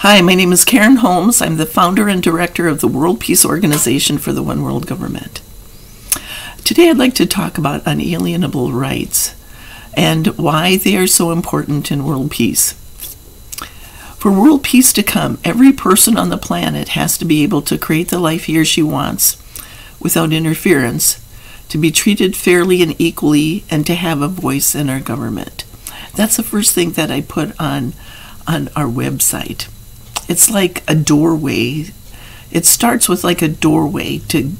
Hi, my name is Karen Holmes. I'm the founder and director of the World Peace Organization for the One World Government. Today I'd like to talk about unalienable rights and why they are so important in world peace. For world peace to come, every person on the planet has to be able to create the life he or she wants without interference, to be treated fairly and equally, and to have a voice in our government. That's the first thing that I put on our website. It's like a doorway. It starts with like a doorway to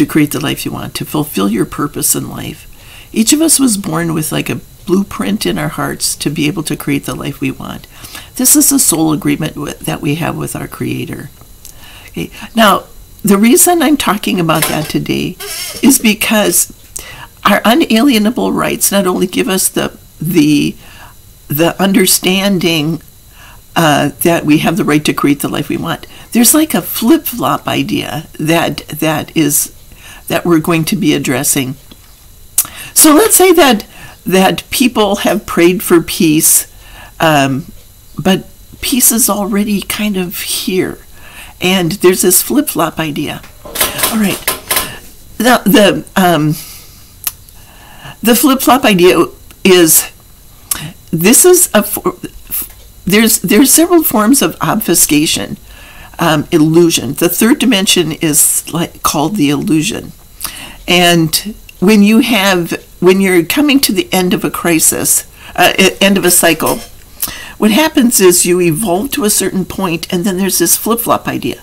create the life you want, to fulfill your purpose in life. Each of us was born with like a blueprint in our hearts to be able to create the life we want. This is a soul agreement that we have with our Creator. Okay. Now, the reason I'm talking about that today is because our unalienable rights not only give us the understanding that we have the right to create the life we want. There's like a flip-flop idea that we're going to be addressing. So let's say that people have prayed for peace, but peace is already kind of here, and there's this flip-flop idea. All right, now the flip-flop idea is. This is there's several forms of obfuscation, illusion. The third dimension is called the illusion, and when you're coming to the end of a crisis, end of a cycle, what happens is you evolve to a certain point, and then there's this flip-flop idea.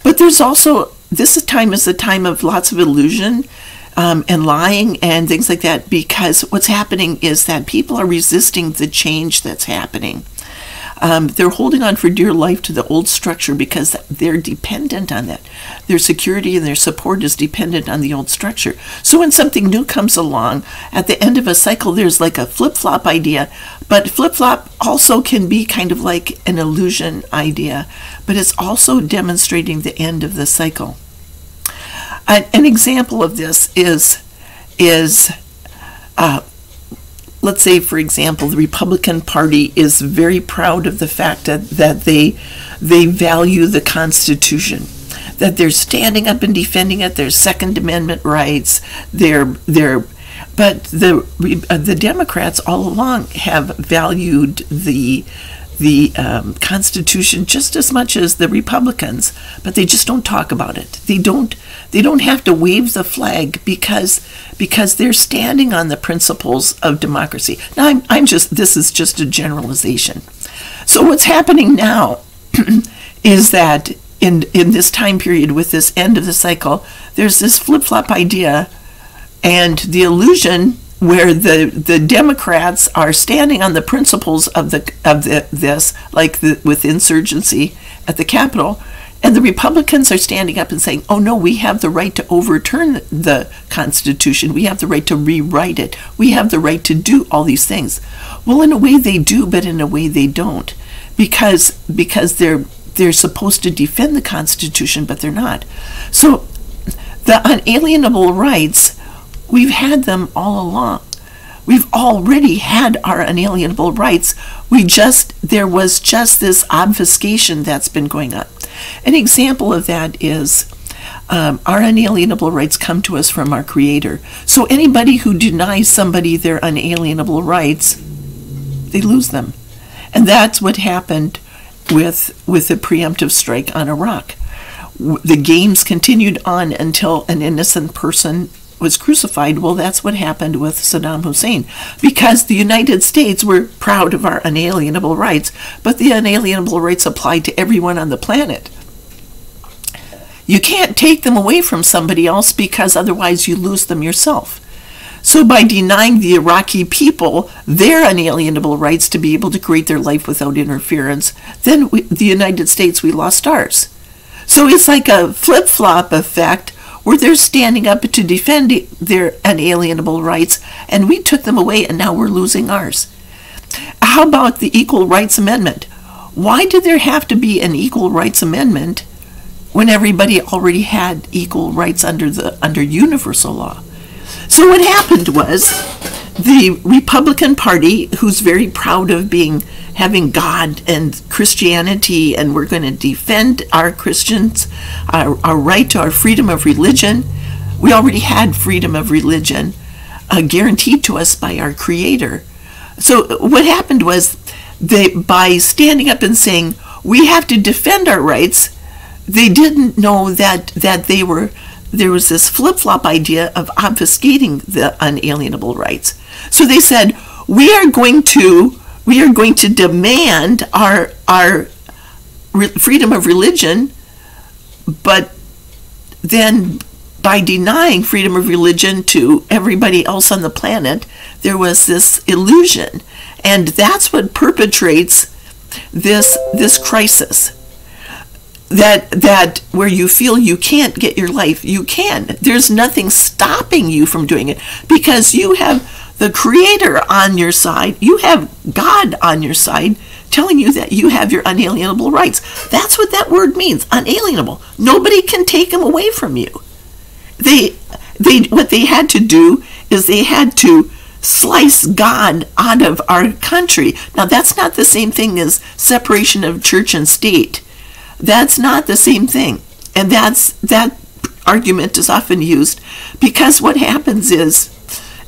But there's also this time is a time of lots of illusion. And lying and things like that, because what's happening is that people are resisting the change that's happening. They're holding on for dear life to the old structure because they're dependent on that. Their security and their support is dependent on the old structure. So when something new comes along, at the end of a cycle, there's like a flip-flop idea. But flip-flop also can be kind of like an illusion idea, but it's also demonstrating the end of the cycle. An example of this is let's say, for example, the Republican Party is very proud of the fact that they value the Constitution, that they're standing up and defending it, their Second Amendment rights, but the Democrats all along have valued the Constitution just as much as the Republicans, but they just don't talk about it. They don't have to wave the flag because they're standing on the principles of democracy. Now, this is just a generalization. So what's happening now is that in this time period, with this end of the cycle, there's this flip-flop idea and the illusion where the Democrats are standing on the principles of this, like with insurgency at the Capitol, and the Republicans are standing up and saying, oh no, we have the right to overturn the Constitution, we have the right to rewrite it, we have the right to do all these things. Well, in a way they do, but in a way they don't, because they're supposed to defend the Constitution, but they're not. So the unalienable rights, we've had them all along. We've already had our unalienable rights. There was just this obfuscation that's been going on. An example of that is our unalienable rights come to us from our Creator. So anybody who denies somebody their unalienable rights, they lose them. And that's what happened with the preemptive strike on Iraq. The games continued on until an innocent person was crucified. Well, that's what happened with Saddam Hussein, because the United States were proud of our unalienable rights, but the unalienable rights applied to everyone on the planet. You can't take them away from somebody else because otherwise you lose them yourself. So by denying the Iraqi people their unalienable rights to be able to create their life without interference, then the United States, we lost ours. So it's like a flip-flop effect where they're standing up to defend their unalienable rights, and we took them away, and now we're losing ours. How about the Equal Rights Amendment? Why did there have to be an Equal Rights Amendment when everybody already had equal rights under universal law? So what happened was the Republican Party, who's very proud of having God and Christianity, and we're going to defend our Christians, our right to our freedom of religion. We already had freedom of religion guaranteed to us by our Creator. So what happened was, by standing up and saying we have to defend our rights, they didn't know that there was this flip-flop idea of obfuscating the unalienable rights. So they said, we are going to demand our freedom of religion, but then by denying freedom of religion to everybody else on the planet, there was this illusion. And that's what perpetrates this crisis. That where you feel you can't get your life, you can. There's nothing stopping you from doing it, because you have the Creator on your side. You have God on your side telling you that you have your unalienable rights. That's what that word means, unalienable. Nobody can take them away from you. What they had to do is they had to slice God out of our country. Now, that's not the same thing as separation of church and state. That's not the same thing. And that argument is often used, because what happens is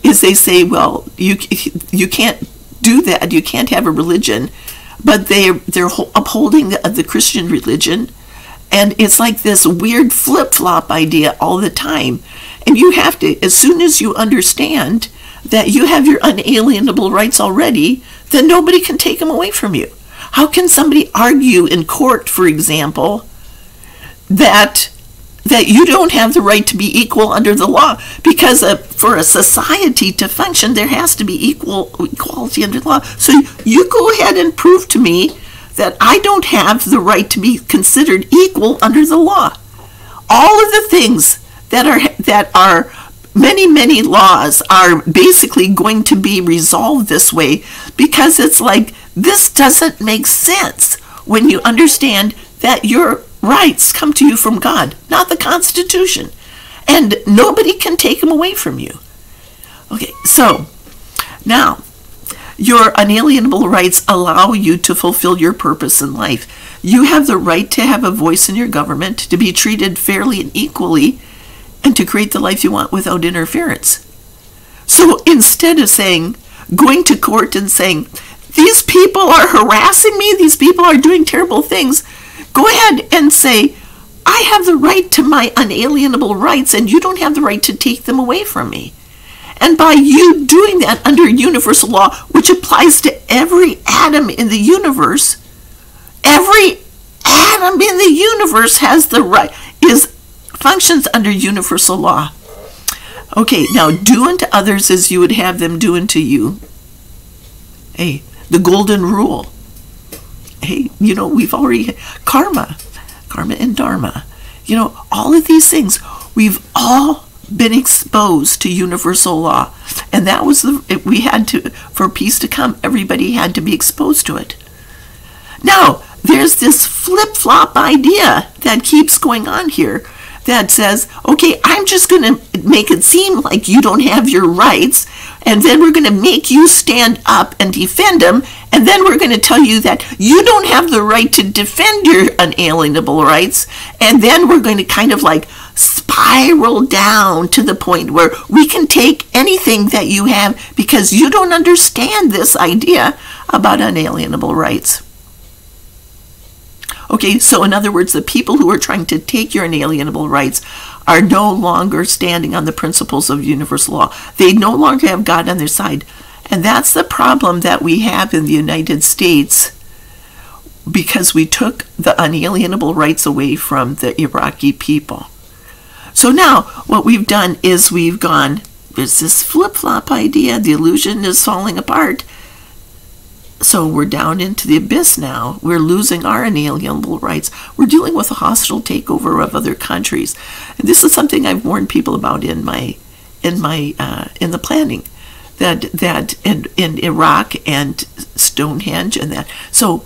they say, well, you can't do that. You can't have a religion, but they're upholding the Christian religion, and it's like this weird flip-flop idea all the time. And you have to, as soon as you understand that you have your unalienable rights already, then nobody can take them away from you. How can somebody argue in court, for example, that you don't have the right to be equal under the law? Because for a society to function, there has to be equality under the law. So you go ahead and prove to me that I don't have the right to be considered equal under the law. All of the things that are many laws are basically going to be resolved this way, because it's like, this doesn't make sense when you understand that your rights come to you from God, not the Constitution, and nobody can take them away from you. Okay, so now your unalienable rights allow you to fulfill your purpose in life. You have the right to have a voice in your government, to be treated fairly and equally, and to create the life you want without interference. So instead of going to court and saying, these people are harassing me, these people are doing terrible things, go ahead and say, I have the right to my unalienable rights, and you don't have the right to take them away from me. And by you doing that under universal law, which applies to every atom in the universe, every atom in the universe has the right, functions under universal law. Okay, now do unto others as you would have them do unto you. Hey, the golden rule. Hey, we've already, karma and dharma. All of these things, we've all been exposed to universal law. And that was we had to, for peace to come, everybody had to be exposed to it. Now, there's this flip-flop idea that keeps going on here, that says, okay, I'm just going to make it seem like you don't have your rights, and then we're going to make you stand up and defend them, and then we're going to tell you that you don't have the right to defend your unalienable rights, and then we're going to kind of like spiral down to the point where we can take anything that you have because you don't understand this idea about unalienable rights. Okay, so in other words, the people who are trying to take your inalienable rights are no longer standing on the principles of universal law. They no longer have God on their side. And that's the problem that we have in the United States, because we took the unalienable rights away from the Iraqi people. So now what we've done is we've gone, there's this flip-flop idea, the illusion is falling apart. So we're down into the abyss now. We're losing our inalienable rights. We're dealing with a hostile takeover of other countries. And this is something I've warned people about in the planning, that in Iraq and Stonehenge and that. So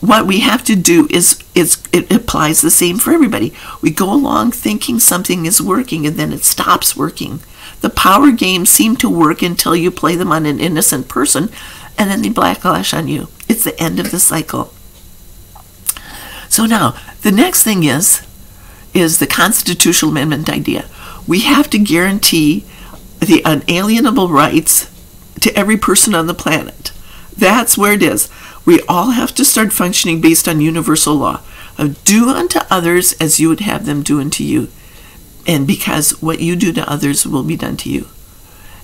what we have to do is it applies the same for everybody. We go along thinking something is working, and then it stops working. The power games seem to work until you play them on an innocent person, and then they backlash on you. It's the end of the cycle. So now, the next thing is the constitutional amendment idea. We have to guarantee the unalienable rights to every person on the planet. That's where it is. We all have to start functioning based on universal law of do unto others as you would have them do unto you. And because what you do to others will be done to you.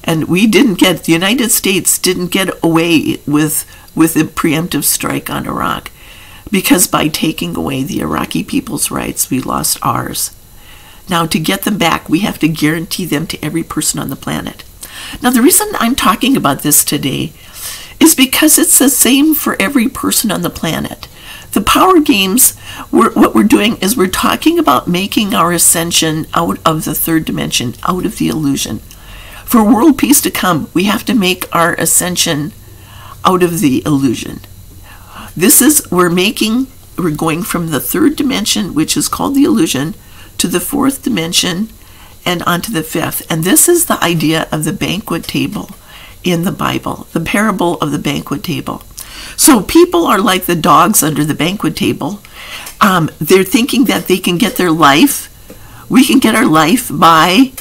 And the United States didn't get away with a preemptive strike on Iraq, because by taking away the Iraqi people's rights, we lost ours. Now, to get them back, we have to guarantee them to every person on the planet. Now, the reason I'm talking about this today is because it's the same for every person on the planet. The power games, what we're doing is we're talking about making our ascension out of the third dimension, out of the illusion. For world peace to come, we have to make our ascension out of the illusion. We're going from the third dimension, which is called the illusion, to the fourth dimension and onto the fifth. And this is the idea of the banquet table in the Bible, the parable of the banquet table. So people are like the dogs under the banquet table. They're thinking that they can get their life. We can get our life by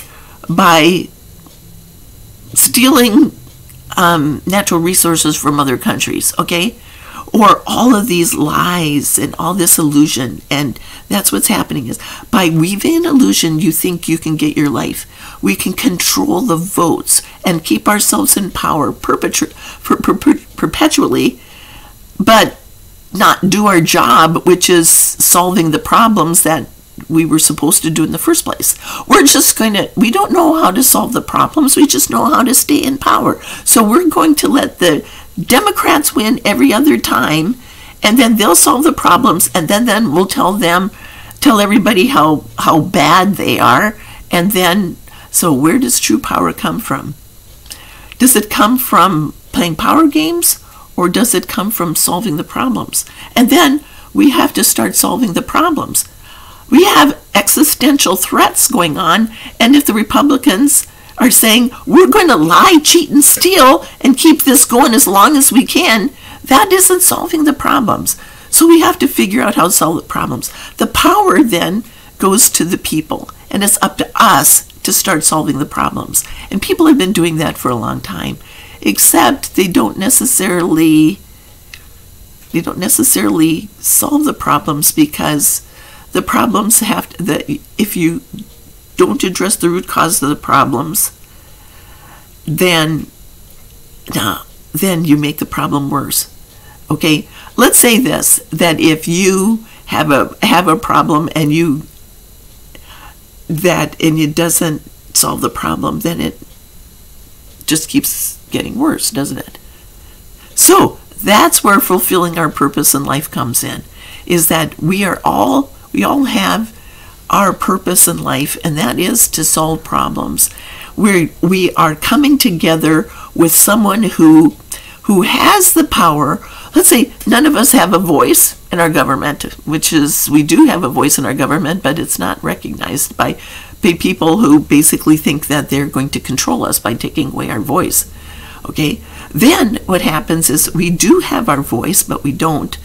stealing natural resources from other countries, okay? Or all of these lies and all this illusion. And that's what's happening is by weaving an illusion, you think you can get your life. We can control the votes and keep ourselves in power perpetually, but not do our job, which is solving the problems that we were supposed to do in the first place. We don't know how to solve the problems, we just know how to stay in power. So we're going to let the Democrats win every other time, and then they'll solve the problems, and then we'll tell everybody how bad they are, and then, so where does true power come from? Does it come from playing power games, or does it come from solving the problems? And then we have to start solving the problems. We have existential threats going on, and if the Republicans are saying, we're going to lie, cheat, and steal, and keep this going as long as we can, that isn't solving the problems. So we have to figure out how to solve the problems. The power then goes to the people, and it's up to us to start solving the problems. And people have been doing that for a long time, except they don't necessarily solve the problems, because the problems if you don't address the root cause of the problems, then you make the problem worse. Okay, let's say this, that if you have a problem and it doesn't solve the problem, then it just keeps getting worse, doesn't it? So that's where fulfilling our purpose in life comes in, is that we all have our purpose in life, and that is to solve problems. We are coming together with someone who has the power. Let's say none of us have a voice in our government, we do have a voice in our government, but it's not recognized by people who basically think that they're going to control us by taking away our voice. Okay, then what happens is we do have our voice, but we don't.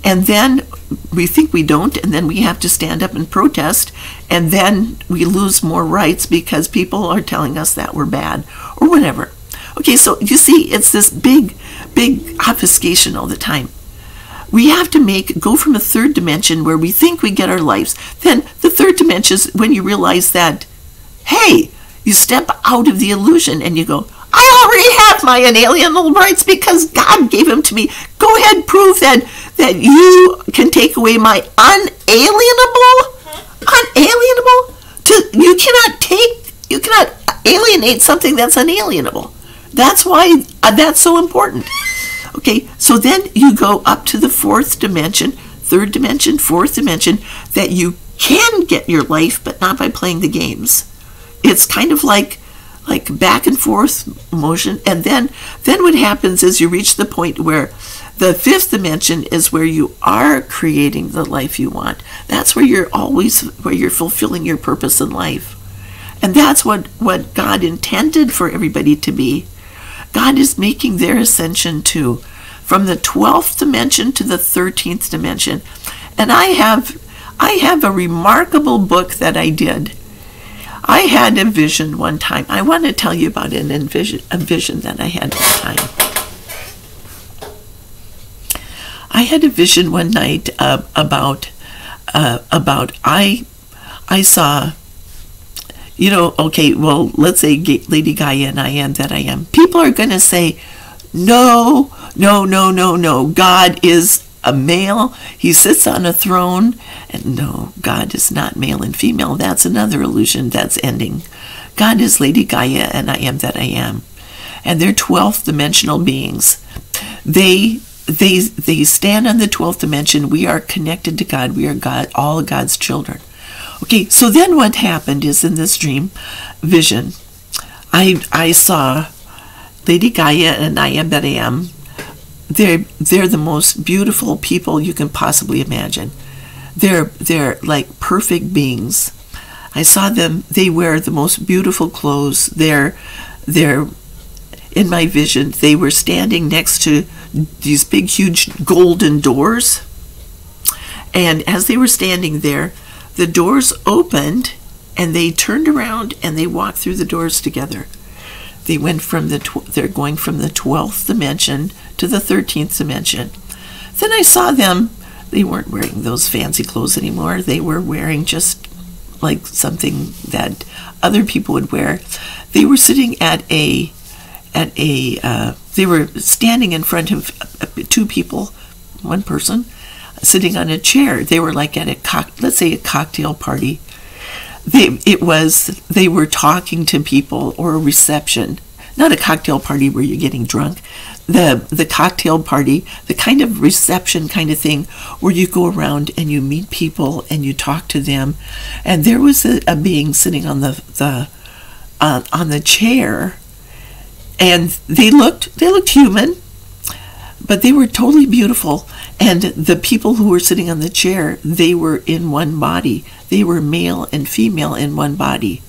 And then we think we don't, and then we have to stand up and protest, and then we lose more rights because people are telling us that we're bad, or whatever. Okay, so you see, it's this big obfuscation all the time. We have to go from a third dimension where we think we get our lives. Then the third dimension is when you realize that, hey, you step out of the illusion and you go, I already have my unalienable rights because God gave them to me. Go ahead, prove that you can take away my unalienable. You cannot alienate something that's unalienable. That's why that's so important. Okay, so then you go up to the fourth dimension, third dimension, fourth dimension, that you can get your life, but not by playing the games. It's kind of like back and forth motion, and then what happens is you reach the point where the fifth dimension is where you are creating the life you want. That's where you're fulfilling your purpose in life. And that's what God intended for everybody to be. God is making their ascension too, from the 12th dimension to the 13th dimension. And I have a remarkable book that I did. I had a vision one time. I want to tell you about a vision that I had one time. I had a vision one night about I saw, okay, well, let's say Lady Gaia and I am that I am. People are going to say, no, God is a male. He sits on a throne. And no, God is not male and female. That's another illusion that's ending. God is Lady Gaia and I am that I am. And they're 12th dimensional beings. They stand on the 12th dimension. We are connected to God. We are God, all God's children. Okay, so then what happened is in this dream vision, I saw Lady Gaia and I am that I am. They're the most beautiful people you can possibly imagine. They're like perfect beings. I saw them. They wear the most beautiful clothes. They're in my vision. They were standing next to these big, huge golden doors. And as they were standing there, the doors opened, and they turned around and they walked through the doors together. They went from they're going from the 12th dimension to the 13th dimension. Then I saw them. They weren't wearing those fancy clothes anymore. They were wearing just like something that other people would wear. They were sitting they were standing in front of two people, one person, sitting on a chair. They were like at let's say a cocktail party. They were talking to people, or a reception, not a cocktail party where you're getting drunk. The cocktail party, the kind of reception kind of thing where you go around and you meet people and you talk to them. And there was a being sitting on the chair, and they looked human, but they were totally beautiful. And the people who were sitting on the chair, they were in one body. They were male and female in one body.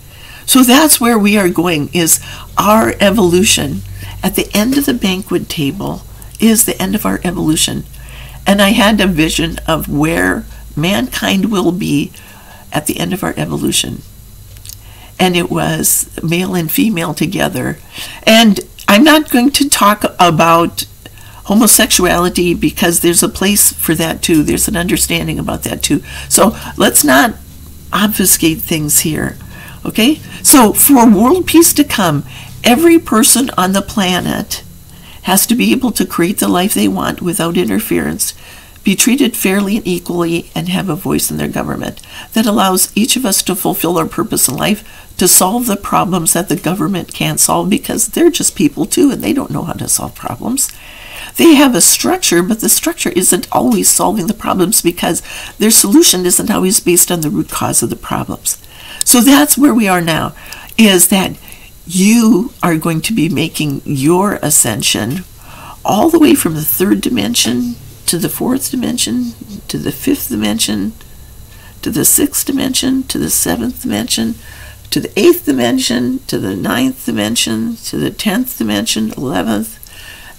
So that's where we are going, is our evolution. At the end of the banquet table is the end of our evolution. And I had a vision of where mankind will be at the end of our evolution. And it was male and female together. And I'm not going to talk about homosexuality because there's a place for that too. There's an understanding about that too. So let's not obfuscate things here. Okay? So for world peace to come, every person on the planet has to be able to create the life they want without interference, be treated fairly and equally, and have a voice in their government that allows each of us to fulfill our purpose in life, to solve the problems that the government can't solve, because they're just people too and they don't know how to solve problems. They have a structure, but the structure isn't always solving the problems because their solution isn't always based on the root cause of the problems. So that's where we are now, is that you are going to be making your ascension all the way from the 3rd dimension to the 4th dimension, to the 5th dimension, to the 6th dimension, to the 7th dimension, to the 8th dimension, to the 9th dimension, to the 10th dimension, 11th,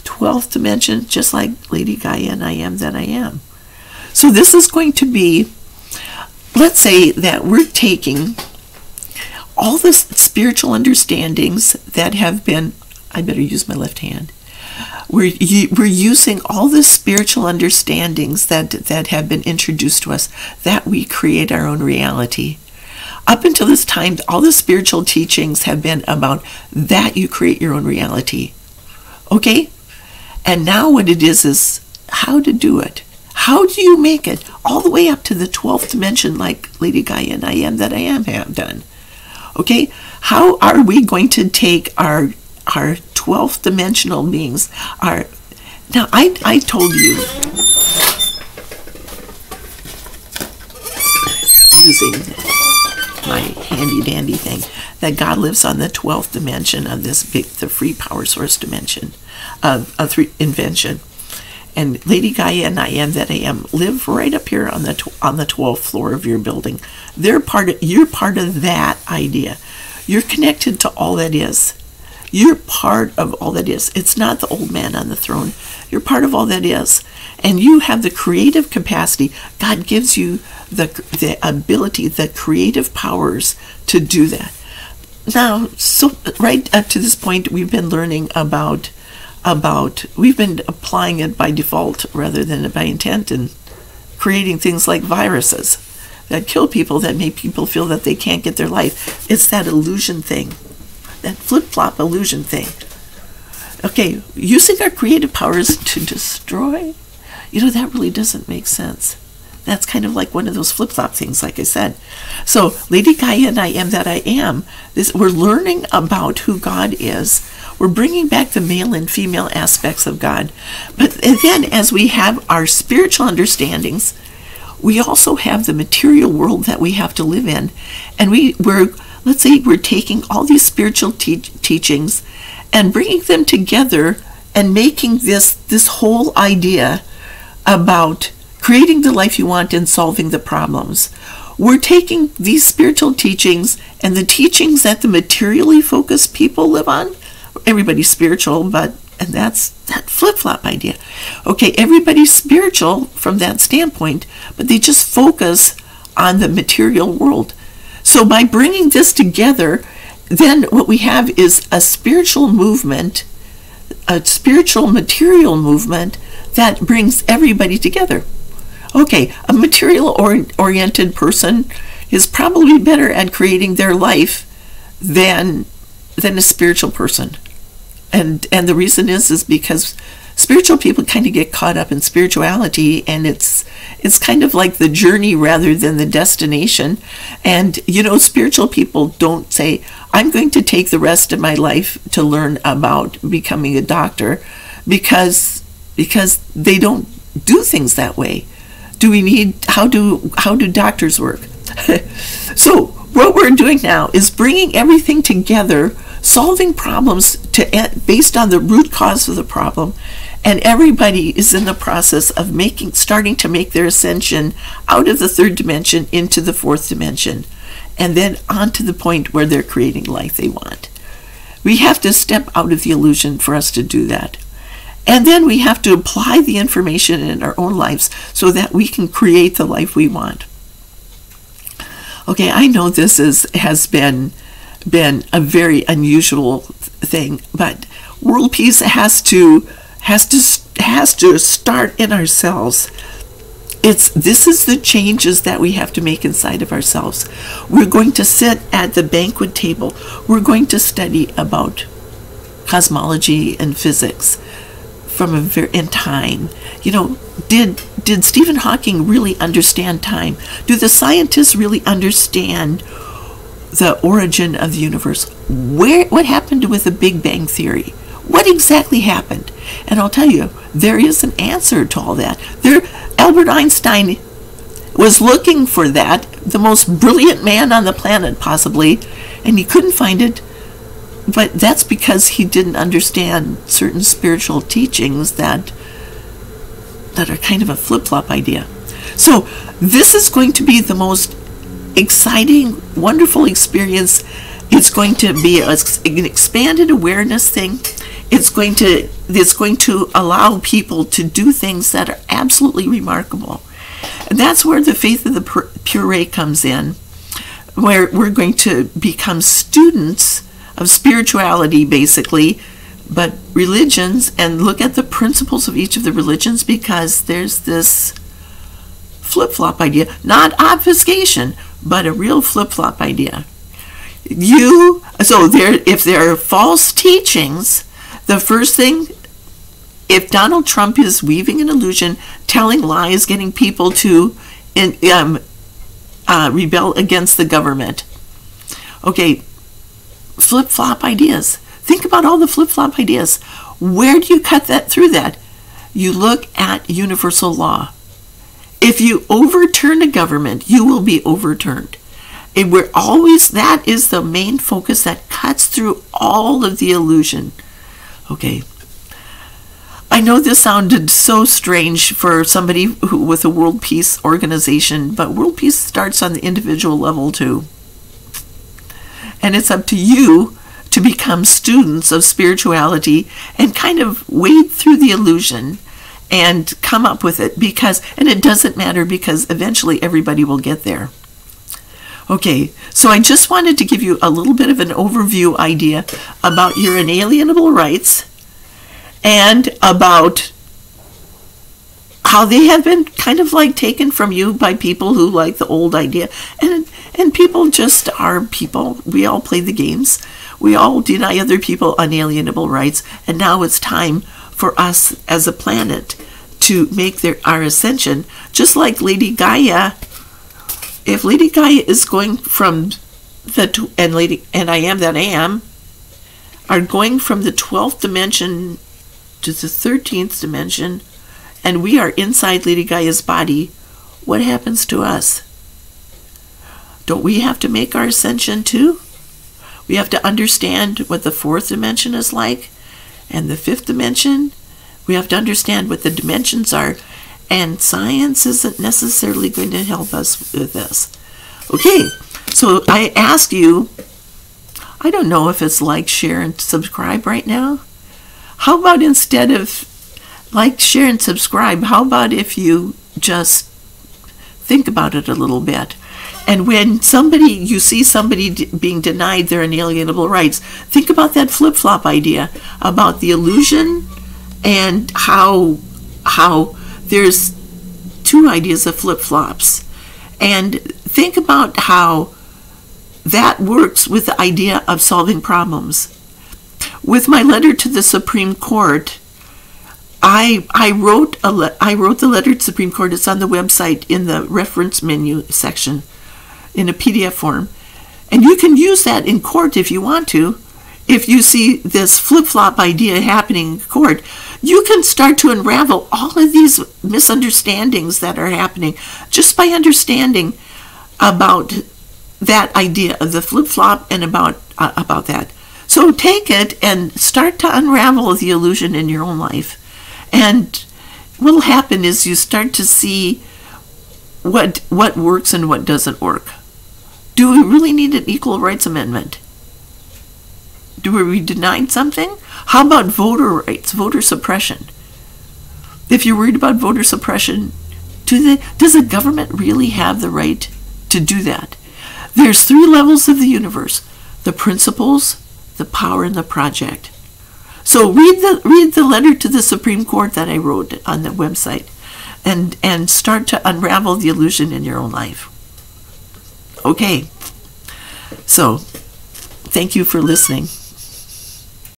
12th dimension, just like Lady Gaia and I am that I am. So this is going to be, let's say that we're taking all the spiritual understandings that have been, I better use my left hand. We're using all the spiritual understandings that have been introduced to us, that we create our own reality. Up until this time, all the spiritual teachings have been about that you create your own reality. Okay? And now what it is how to do it. How do you make it all the way up to the 12th dimension, like Lady Gaia and I am that I am have done? Okay? How are we going to take our 12th dimensional beings? Now, I told you, using my handy-dandy thing, that God lives on the 12th dimension of the free power source dimension of invention. And Lady Gaia and I am that I am live right up here on the 12th floor of your building. You're part of that idea. You're connected to all that is. You're part of all that is. It's not the old man on the throne. You're part of all that is. And you have the creative capacity. God gives you the ability, the creative powers to do that. Now, so right up to this point, we've been learning about we've been applying it by default rather than by intent, and creating things like viruses that kill people, that make people feel that they can't get their life. It's that illusion thing, that flip-flop illusion thing. Okay, using our creative powers to destroy, that really doesn't make sense. That's kind of like one of those flip-flop things, like I said. So, Lady Gaia and I am that I am. We're learning about who God is. We're bringing back the male and female aspects of God. But then, as we have our spiritual understandings, we also have the material world that we have to live in. And let's say we're taking all these spiritual teachings and bringing them together and making this whole idea about creating the life you want and solving the problems. We're taking these spiritual teachings and the teachings that the materially focused people live on. Everybody's spiritual, and that's that flip-flop idea. Okay, everybody's spiritual from that standpoint, but they just focus on the material world. So by bringing this together, then what we have is a spiritual movement, a spiritual material movement that brings everybody together. Okay, a material-oriented person is probably better at creating their life than a spiritual person. And the reason is because spiritual people kind of get caught up in spirituality, and it's kind of like the journey rather than the destination. And spiritual people don't say, I'm going to take the rest of my life to learn about becoming a doctor, because they don't do things that way. How do doctors work? So what we're doing now is bringing everything together, solving problems based on the root cause of the problem, and everybody is in the process of starting to make their ascension out of the third dimension into the fourth dimension, and then on to the point where they're creating life they want. We have to step out of the illusion for us to do that. And then we have to apply the information in our own lives so that we can create the life we want. Okay, I know this has been a very unusual thing, but world peace has to start in ourselves. This is the changes that we have to make inside of ourselves. We're going to sit at the banquet table. We're going to study about cosmology and physics in time. Did Stephen Hawking really understand time? Do the scientists really understand the origin of the universe? What happened with the Big Bang Theory? What exactly happened? And I'll tell you, there is an answer to all that. Albert Einstein was looking for that, the most brilliant man on the planet possibly, and he couldn't find it. But that's because he didn't understand certain spiritual teachings that are kind of a flip-flop idea. So this is going to be the most exciting, wonderful experience. It's going to be an expanded awareness thing. It's going to allow people to do things that are absolutely remarkable. And that's where the faith of the puree comes in, where we're going to become students of spirituality, basically, but religions, and look at the principles of each of the religions, because there's this flip-flop idea, not obfuscation, but a real flip-flop idea. If there are false teachings, the first thing, if Donald Trump is weaving an illusion, telling lies, getting people to rebel against the government, okay, flip-flop ideas. Think about all the flip-flop ideas. Where do you cut through that? You look at universal law. If you overturn a government, you will be overturned. That is the main focus that cuts through all of the illusion. Okay. I know this sounded so strange for somebody with a world peace organization, but world peace starts on the individual level too. And it's up to you to become students of spirituality and kind of wade through the illusion and come up with it, and it doesn't matter, because eventually everybody will get there. Okay, so I just wanted to give you a little bit of an overview idea about your inalienable rights and about how they have been kind of like taken from you by people who like the old idea. And people just are people. We all play the games. We all deny other people unalienable rights. And now it's time for us as a planet to make our ascension. Just like Lady Gaia. If Lady Gaia is going from and I am that I am, are going from the 12th dimension to the 13th dimension, and we are inside Lady Gaia's body, what happens to us? Don't we have to make our ascension too? We have to understand what the 4th dimension is like, and the 5th dimension. We have to understand what the dimensions are, and science isn't necessarily going to help us with this. Okay, so I ask you, I don't know if it's like, share, and subscribe right now. How about instead of like, share, and subscribe, how about if you just think about it a little bit? And when you see somebody being denied their inalienable rights, think about that flip-flop idea about the illusion, and how there's two ideas of flip-flops. And think about how that works with the idea of solving problems. With my letter to the Supreme Court, I wrote the letter to the Supreme Court. It's on the website in the reference menu section in a PDF form. And you can use that in court if you want to. If you see this flip-flop idea happening in court, you can start to unravel all of these misunderstandings that are happening just by understanding about that idea of the flip-flop and about that. So take it and start to unravel the illusion in your own life. And what will happen is you start to see what works and what doesn't work. Do we really need an equal rights amendment? Were we denied something? How about voter rights, voter suppression? If you're worried about voter suppression, does the government really have the right to do that? There's 3 levels of the universe: the principles, the power, and the project. So read the letter to the Supreme Court that I wrote on the website, and start to unravel the illusion in your own life. Okay, so thank you for listening.